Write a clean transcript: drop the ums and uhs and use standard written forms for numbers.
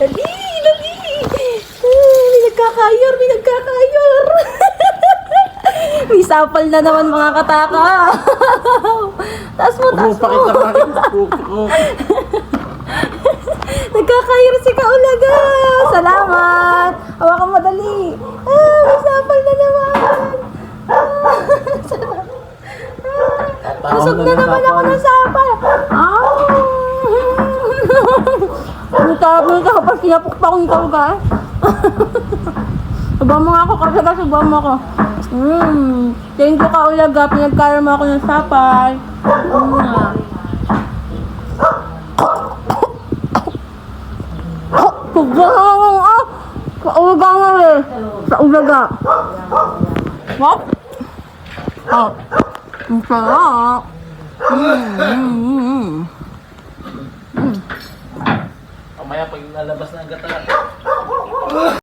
Dali, dali. May nagkakayor, may nagkakayor. May sapal na naman mga kataka. Taas mo, taas mo. Nagkakayor si Kaulaga. Salamat. Hawakan mo dali. May sapal na naman. Busog na naman ako ng sapal. Ang ka kapag sinapok pa akong Kaulaga. Subuhan mo nga ako, Kaulaga. Subuhan mo ako. Thank you, Kaulaga. Pinagkaya mo ako ng sapal. Kaulaga nga eh. Kaulaga. What? Ang sarap. Mamaya pag lalabas na ang gata.